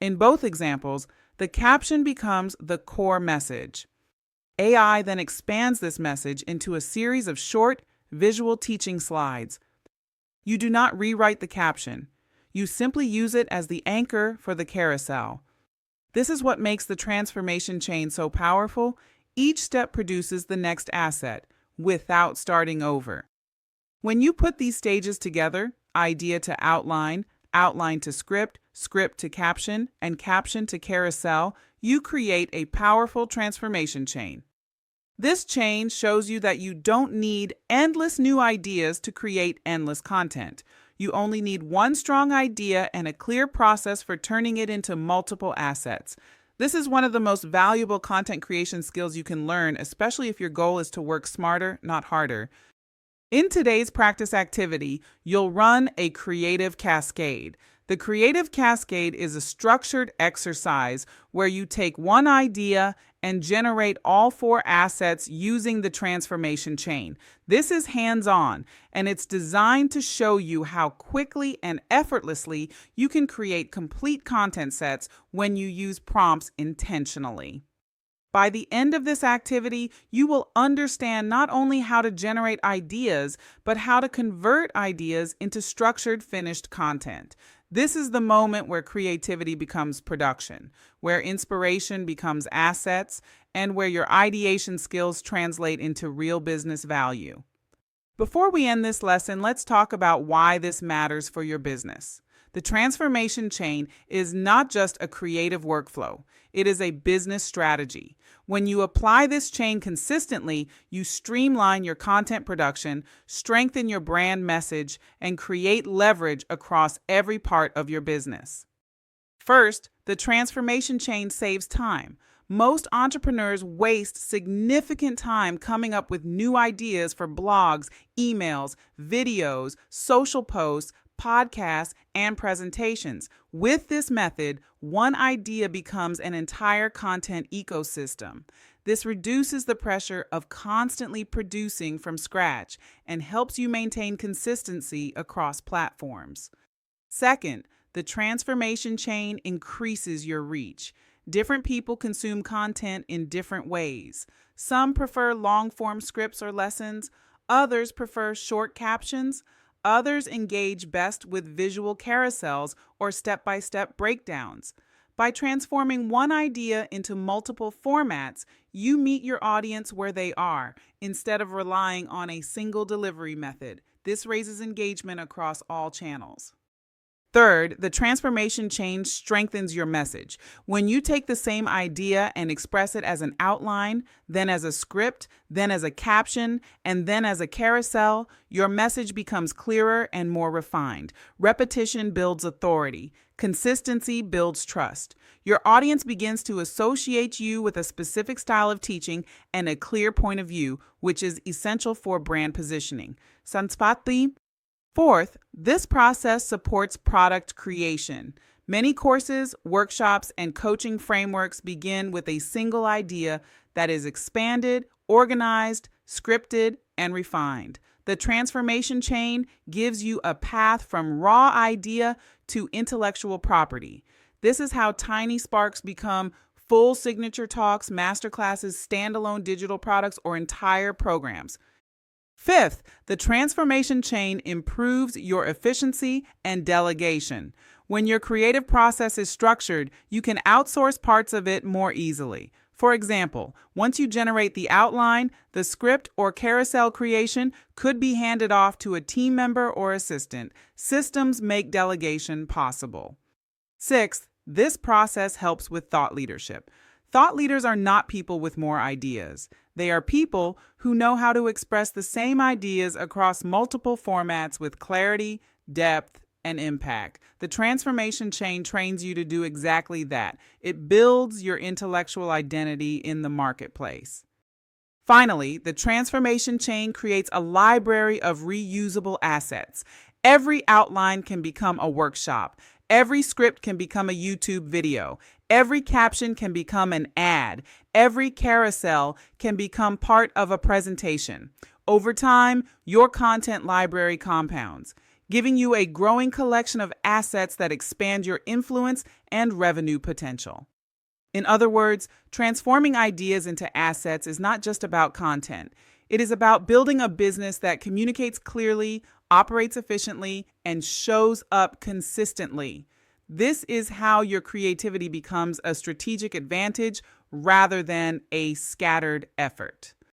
In both examples, the caption becomes the core message. AI then expands this message into a series of short, visual teaching slides. You do not rewrite the caption. You simply use it as the anchor for the carousel. This is what makes the transformation chain so powerful. Each step produces the next asset without starting over. When you put these stages together, idea to outline, outline to script, script to caption, and caption to carousel, you create a powerful transformation chain. This chain shows you that you don't need endless new ideas to create endless content. You only need one strong idea and a clear process for turning it into multiple assets. This is one of the most valuable content creation skills you can learn, especially if your goal is to work smarter, not harder. In today's practice activity, you'll run a creative cascade. The creative cascade is a structured exercise where you take one idea and generate all four assets using the transformation chain. This is hands-on, and it's designed to show you how quickly and effortlessly you can create complete content sets when you use prompts intentionally. By the end of this activity, you will understand not only how to generate ideas, but how to convert ideas into structured, finished content. This is the moment where creativity becomes production, where inspiration becomes assets, and where your ideation skills translate into real business value. Before we end this lesson, let's talk about why this matters for your business. The transformation chain is not just a creative workflow, it is a business strategy. When you apply this chain consistently, you streamline your content production, strengthen your brand message, and create leverage across every part of your business. First, the transformation chain saves time. Most entrepreneurs waste significant time coming up with new ideas for blogs, emails, videos, social posts, podcasts, and presentations. With this method, one idea becomes an entire content ecosystem. This reduces the pressure of constantly producing from scratch and helps you maintain consistency across platforms. Second, the transformation chain increases your reach. Different people consume content in different ways. Some prefer long-form scripts or lessons. Others prefer short captions. Others engage best with visual carousels or step-by-step breakdowns. By transforming one idea into multiple formats, you meet your audience where they are, instead of relying on a single delivery method. This raises engagement across all channels. Third, the transformation chain strengthens your message. When you take the same idea and express it as an outline, then as a script, then as a caption, and then as a carousel, your message becomes clearer and more refined. Repetition builds authority. Consistency builds trust. Your audience begins to associate you with a specific style of teaching and a clear point of view, which is essential for brand positioning. Sanspati. Fourth, this process supports product creation. Many courses, workshops, and coaching frameworks begin with a single idea that is expanded, organized, scripted, and refined. The transformation chain gives you a path from raw idea to intellectual property. This is how tiny sparks become full signature talks, masterclasses, standalone digital products, or entire programs. Fifth, the transformation chain improves your efficiency and delegation. When your creative process is structured, you can outsource parts of it more easily. For example, once you generate the outline, the script or carousel creation could be handed off to a team member or assistant. Systems make delegation possible. Sixth, this process helps with thought leadership. Thought leaders are not people with more ideas. They are people who know how to express the same ideas across multiple formats with clarity, depth, and impact. The transformation chain trains you to do exactly that. It builds your intellectual identity in the marketplace. Finally, the transformation chain creates a library of reusable assets. Every outline can become a workshop. Every script can become a YouTube video. Every caption can become an ad. Every carousel can become part of a presentation. Over time, your content library compounds. giving you a growing collection of assets that expand your influence and revenue potential. In other words, transforming ideas into assets is not just about content. It is about building a business that communicates clearly, operates efficiently, and shows up consistently. This is how your creativity becomes a strategic advantage rather than a scattered effort.